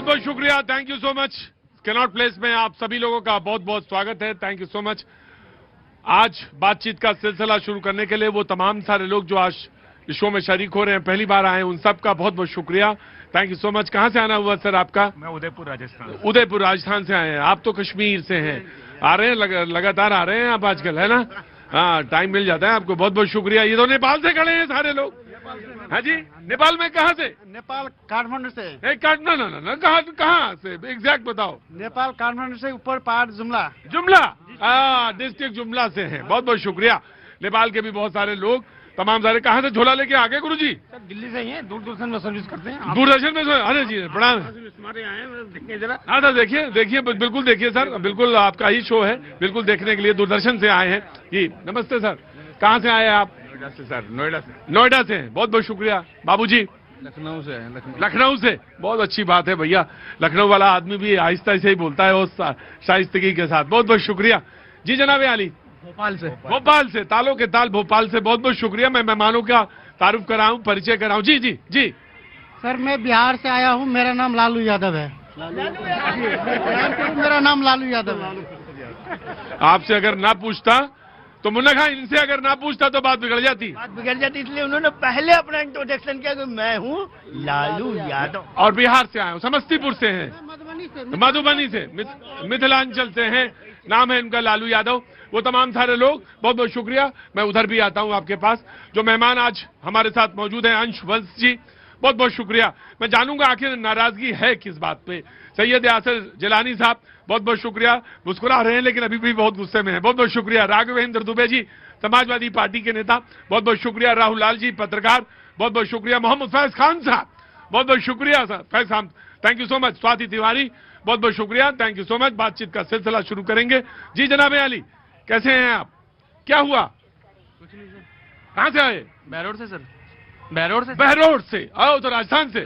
बहुत बहुत शुक्रिया, thank you so much. Cannot place में आप सभी लोगों का बहुत बहुत स्वागत है, थैंक यू सो मच। आज बातचीत का सिलसिला शुरू करने के लिए वो तमाम सारे लोग जो आज इस शो में शरीक हो रहे हैं, पहली बार आए, उन सब का बहुत बहुत शुक्रिया, थैंक यू सो मच। कहां से आना हुआ सर आपका? मैं उदयपुर राजस्थान। उदयपुर राजस्थान से आए हैं, आप तो कश्मीर से हैं। आ रहे हैं, लगातार आ रहे हैं आप आजकल, है ना? हाँ, टाइम मिल जाता है आपको, बहुत बहुत शुक्रिया। ये तो नेपाल से खड़े हैं सारे लोग। हाँ जी, नेपाल में कहाँ से? नेपाल काठमांडू से। ना कहाँ से एग्जैक्ट बताओ। नेपाल काठमांडू से ऊपर पहाड़ जुमला। डिस्ट्रिक्ट जुमला से हैं, बहुत बहुत शुक्रिया। नेपाल के भी बहुत सारे लोग, तमाम सारे। कहाँ से झोला लेके आ गए गुरुजी? सर दिल्ली से ही है, दूरदर्शन में सर्विस करते हैं। दूरदर्शन में? अरे जी बड़ा हमारे आए देखिए जरा। हाँ सर, देखिए बिल्कुल देखिए सर, बिल्कुल आपका ही शो है, बिल्कुल देखने के लिए दूरदर्शन से आए हैं जी। नमस्ते सर, कहाँ से आए आप? नोएडा से सर, नोएडा से। नोएडा से, बहुत बहुत शुक्रिया। बाबूजी? लखनऊ से। लखनऊ से, बहुत अच्छी बात है भैया। लखनऊ वाला आदमी भी आहिस्ता से ही बोलता है, उस शाइस्तगी के साथ। बहुत बहुत शुक्रिया जी। जनाब आली? भोपाल से, तालों के ताल भोपाल से, बहुत बहुत शुक्रिया। मैं मेहमानों का तारुफ कराऊं, परिचय कराऊं। जी जी जी। सर मैं बिहार से आया हूँ, मेरा नाम लालू यादव है। मेरा नाम लालू यादव है। आपसे अगर ना पूछता तो मुन्ना खान, इनसे अगर ना पूछता तो बात बिगड़ जाती। इसलिए उन्होंने पहले अपना इंट्रोडक्शन किया कि मैं हूँ लालू यादव और बिहार से आया हूँ, समस्तीपुर से हैं, मधुबनी से, मिथिलांचल से हैं, नाम है इनका लालू यादव। वो तमाम सारे लोग, बहुत बहुत शुक्रिया। मैं उधर भी आता हूँ आपके पास। जो मेहमान आज हमारे साथ मौजूद हैं, अंश वंश जी, बहुत बहुत शुक्रिया। मैं जानूंगा आखिर नाराजगी है किस बात पे। सैयद यासिर जिलानी साहब, बहुत बहुत शुक्रिया। मुस्कुरा रहे हैं लेकिन अभी भी बहुत गुस्से में हैं, बहुत बहुत शुक्रिया। राघवेंद्र दुबे जी, समाजवादी पार्टी के नेता, बहुत बहुत शुक्रिया। राहुल लाल जी, पत्रकार, बहुत बहुत शुक्रिया। मोहम्मद फैज खान साहब, बहुत बहुत शुक्रिया sir, Faiz Khan, thank you so much. Swati Tiwari, बहुत बहुत शुक्रिया, थैंक यू सो मच। बातचीत का सिलसिला शुरू करेंगे जी। जनाब अली, कैसे हैं आप? क्या हुआ? कुछ नहीं सर। कहाँ से आए? बहरोड से सर। बहरोड से। बहरोड से आओ तो राजस्थान से।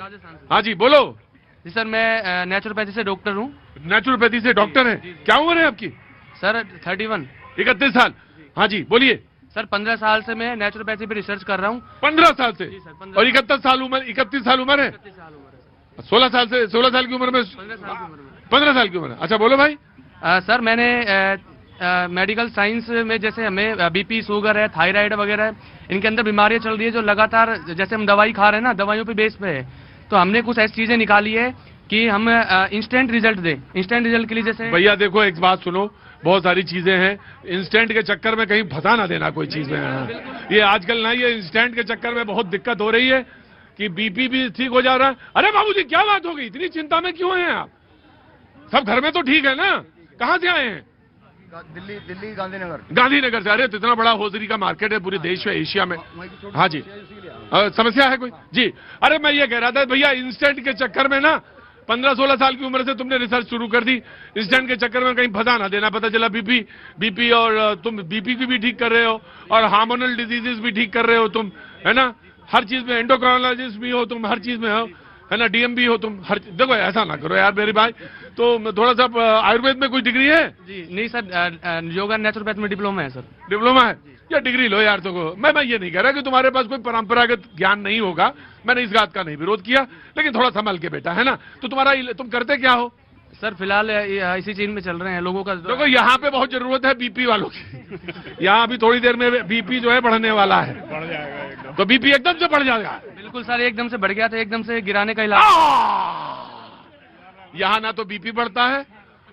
हाँ जी बोलो। जी सर, मैं नेचुरोपैथी से डॉक्टर हूँ। नेचुरोपैथी से डॉक्टर हैं? क्या उम्र है आपकी? सर 31। 31 साल। हाँ जी बोलिए। सर 15 साल से मैं नेचुरोपैथी पे रिसर्च कर रहा हूँ। 15 साल से? जी सर, 15 और 31 साल उम्र, 31 साल उम्र है? 31 साल उम्र है सर। 16 साल से, 16 साल की उम्र में? 15 साल की उम्र में। 15 साल की उम्र। अच्छा बोलो भाई। सर मैंने मेडिकल साइंस में, जैसे हमें बीपी, शुगर है, थायराइड वगैरह है, इनके अंदर बीमारियां चल रही है जो लगातार, जैसे हम दवाई खा रहे हैं ना, दवाइयों पे बेस पे है, तो हमने कुछ ऐसी चीजें निकाली है कि हम इंस्टेंट रिजल्ट दें। इंस्टेंट रिजल्ट के लिए जैसे भैया देखो एक बात सुनो, बहुत सारी चीजें हैं, इंस्टेंट के चक्कर में कहीं फंसा ना देना कोई चीज में। ये आजकल ना, ये इंस्टेंट के चक्कर में बहुत दिक्कत हो रही है कि बीपी भी ठीक हो जा रहा है। अरे बाबूजी क्या बात हो गई, इतनी चिंता में क्यों हैं आप? सब घर में तो ठीक है ना? कहाँ से आए हैं? दिल्ली गांधीनगर। गांधीनगर से। अरे तो इतना बड़ा होजरी का मार्केट है पूरे देश में, एशिया में। हाँ जी, समस्या है कोई? जी, अरे मैं ये कह रहा था भैया, इंस्टेंट के चक्कर में ना 15-16 साल की उम्र से तुमने रिसर्च शुरू कर दी, इंस्टेंट के चक्कर में कहीं फंसा ना देना। पता चला बीपी और तुम बीपी की भी ठीक कर रहे हो और हार्मोनल डिजीजेस भी ठीक कर रहे हो तुम, है ना? हर चीज में एंडोक्राइनोलॉजिस्ट भी हो तुम, हर चीज में हो, है ना? डीएम भी हो तुम, हर देखो ऐसा ना करो यार मेरे भाई। तो थोड़ा सा आयुर्वेद में कोई डिग्री है? जी नहीं सर, योगा नेचुरोपैथ में डिप्लोमा है सर। डिप्लोमा है या डिग्री लो यार। तो मैं ये नहीं कह रहा कि तुम्हारे पास कोई परंपरागत ज्ञान नहीं होगा, मैंने इस बात का नहीं विरोध किया, लेकिन थोड़ा संभल के बेटा, है ना? तो तुम करते क्या हो? सर फिलहाल इसी चीज में चल रहे हैं लोगों का। देखो यहाँ पे बहुत जरूरत है बीपी वालों की। यहाँ अभी थोड़ी देर में बीपी जो है बढ़ने वाला है, बढ़ जाएगा एकदम। तो बीपी एकदम से बढ़ जाएगा। बिल्कुल सर, एकदम से बढ़ गया था, एकदम से गिराने का इलाज। यहाँ ना तो बीपी बढ़ता है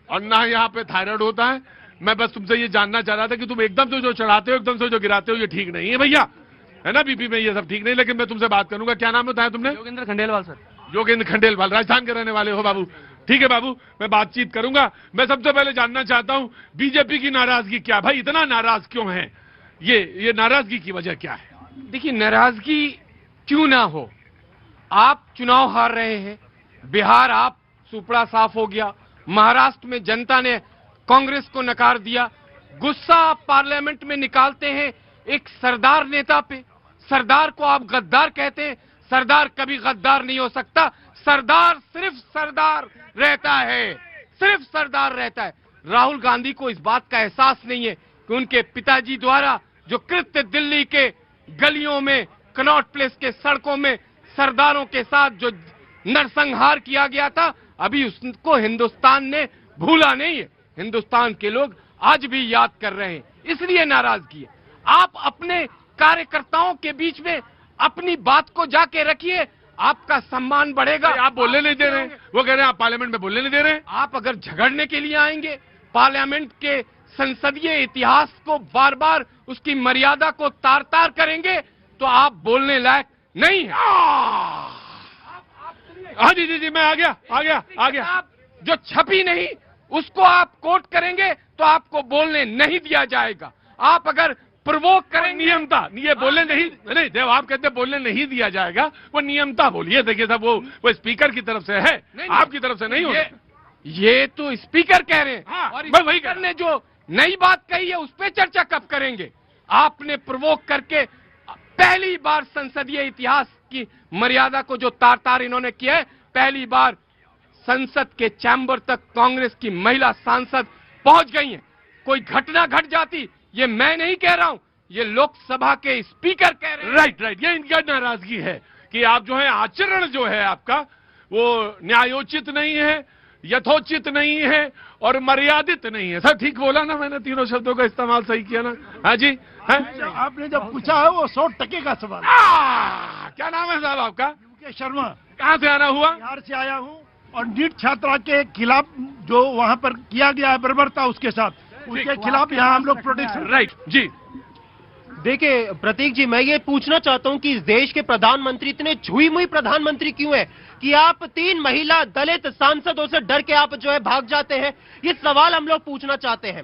और ना यहाँ पे थायराइड होता है। मैं बस तुमसे ये जानना चाह रहा था कि तुम एकदम से जो चढ़ाते हो, एकदम से जो गिराते हो, ये ठीक नहीं है भैया, है ना? बीपी में ये सब ठीक नहीं। लेकिन मैं तुमसे बात करूंगा, क्या नाम बताया तुमने? योगेंद्र खंडेलवाल सर। योगेंद्र खंडेलवाल, राजस्थान के रहने वाले हो बाबू? ठीक है बाबू, मैं बातचीत करूंगा। मैं सबसे पहले जानना चाहता हूं बीजेपी की नाराजगी क्या? भाई इतना नाराज क्यों है? ये नाराजगी की वजह क्या है? देखिए, नाराजगी क्यों ना हो, आप चुनाव हार रहे हैं, बिहार आप सुपड़ा साफ हो गया, महाराष्ट्र में जनता ने कांग्रेस को नकार दिया, गुस्सा आप पार्लियामेंट में निकालते हैं एक सरदार नेता पे, सरदार को आप गद्दार कहते हैं। सरदार कभी गद्दार नहीं हो सकता, सरदार सिर्फ सरदार रहता है, सिर्फ सरदार रहता है। राहुल गांधी को इस बात का एहसास नहीं है कि उनके पिताजी द्वारा जो कृत्य दिल्ली के गलियों में, कनॉट प्लेस के सड़कों में सरदारों के साथ जो नरसंहार किया गया था, अभी उसको हिंदुस्तान ने भूला नहीं है। हिंदुस्तान के लोग आज भी याद कर रहे हैं, इसलिए नाराजगी है। आप अपने कार्यकर्ताओं के बीच में अपनी बात को जाके रखिए, आपका सम्मान बढ़ेगा। आप बोलने नहीं दे रहे हैं, वो कह रहे हैं आप पार्लियामेंट में बोलने नहीं दे रहे हैं। आप अगर झगड़ने के लिए आएंगे, पार्लियामेंट के संसदीय इतिहास को बार बार उसकी मर्यादा को तार तार करेंगे तो आप बोलने लायक नहीं है। हाँ जी जी जी, मैं आ गया। आप जो छपी नहीं उसको आप कोट करेंगे तो आपको बोलने नहीं दिया जाएगा। आप अगर प्रवोक करेंगे, नियमता, ये बोलने नहीं देव, आप कहते हैं बोलने नहीं दिया जाएगा, वो नियमता बोलिए। देखिए साहब, वो स्पीकर की तरफ से है, आपकी तरफ से नहीं हो। ये तो स्पीकर कह रहे हैं। हाँ, और मैं वही स्पीकर ने जो नई बात कही है उस पर चर्चा कब करेंगे? आपने प्रवोक करके पहली बार संसदीय इतिहास की मर्यादा को जो तार तार इन्होंने किया है, पहली बार संसद के चैम्बर तक कांग्रेस की महिला सांसद पहुंच गई हैं। कोई घटना घट जाती, ये मैं नहीं कह रहा हूं, ये लोकसभा के स्पीकर कह रहे हैं। राइट, ये इनका नाराजगी है कि आप जो है आचरण जो है आपका वो न्यायोचित नहीं है, यथोचित नहीं है और मर्यादित नहीं है। सर ठीक बोला ना मैंने? तीनों शब्दों का इस्तेमाल सही किया ना? हाँ जी, है? आपने जब पूछा है वो 100% का सवाल। क्या नाम है साहब आपका? मुकेश शर्मा, कहाँ से आना हुआ? बिहार से आया हूँ और नीट छात्रा के खिलाफ जो वहाँ पर किया गया है बर्बरता उसके साथ, उसके खिलाफ यहाँ हम लोग प्रोटेक्शन। राइट जी। देखिए प्रतीक जी, मैं ये पूछना चाहता हूं कि इस देश के प्रधानमंत्री इतने छुई मुई प्रधानमंत्री क्यों है कि आप 3 महिला दलित सांसदों से डर के आप जो है भाग जाते हैं? ये सवाल हम लोग पूछना चाहते हैं।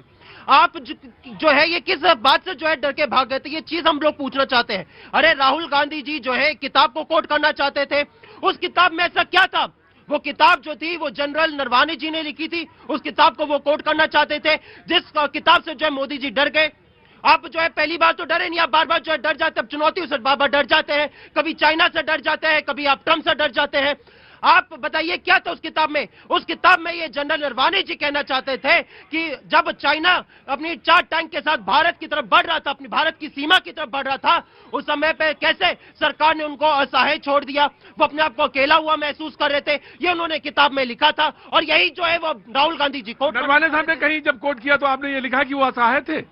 आप जो है ये किस बात से जो है डर के भाग गए थे, ये चीज हम लोग पूछना चाहते हैं। अरे राहुल गांधी जी जो है किताब को कोट करना चाहते थे, उस किताब में ऐसा क्या था? वो किताब जो थी वो जनरल नरवाने जी ने लिखी थी, उस किताब को वो कोट करना चाहते थे, जिस किताब से जो है मोदी जी डर गए। आप जो है पहली बार तो डरे नहीं, आप बार बार जो है डर जाते हैं, चुनौतियों से बार बार डर जाते हैं, कभी चाइना से डर जाते हैं, कभी आप ट्रंप से डर जाते हैं। आप बताइए क्या था उस किताब में? उस किताब में ये जनरल नरवाने जी कहना चाहते थे कि जब चाइना अपनी 4 टैंक के साथ भारत की तरफ बढ़ रहा था, अपनी भारत की सीमा की तरफ बढ़ रहा था, उस समय पे कैसे सरकार ने उनको असहाय छोड़ दिया, वो अपने आप को अकेला हुआ महसूस कर रहे थे, ये उन्होंने किताब में लिखा था। और यही जो है वो राहुल गांधी जी को नरवाने साहब ने कहीं जब कोट किया तो आपने ये लिखा कि वो असहाय थे?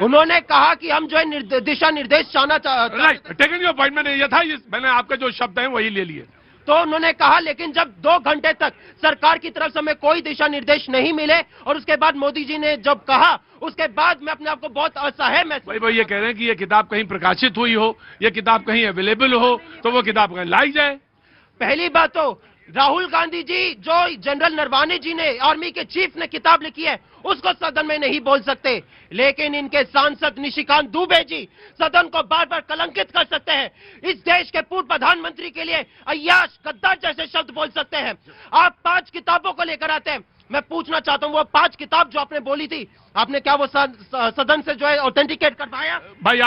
उन्होंने कहा कि हम जो है दिशा निर्देश चाहना चाहते। Right, taken your point. मैंने ये था, मैंने आपका जो शब्द है वही ले लिए। तो उन्होंने कहा, लेकिन जब 2 घंटे तक सरकार की तरफ से हमें कोई दिशा निर्देश नहीं मिले और उसके बाद मोदी जी ने जब कहा, उसके बाद मैं अपने आप को बहुत असहाय महसूस। भाई ये कह रहे हैं कि ये किताब कहीं प्रकाशित हुई हो, ये किताब कहीं अवेलेबल हो तो वो किताब कहीं लाई जाए। पहली बात तो राहुल गांधी जी जो जनरल नरवाने जी ने, आर्मी के चीफ ने किताब लिखी है, उसको सदन में नहीं बोल सकते, लेकिन इनके सांसद निशिकांत दुबे जी सदन को बार बार कलंकित कर सकते हैं। इस देश के पूर्व प्रधानमंत्री के लिए अय्याश, गद्दार जैसे शब्द बोल सकते हैं। आप 5 किताबों को लेकर आते हैं। मैं पूछना चाहता हूं वो 5 किताब जो आपने बोली थी, आपने क्या वो सदन से जो है ऑथेंटिकेट कर पाया? भाई आप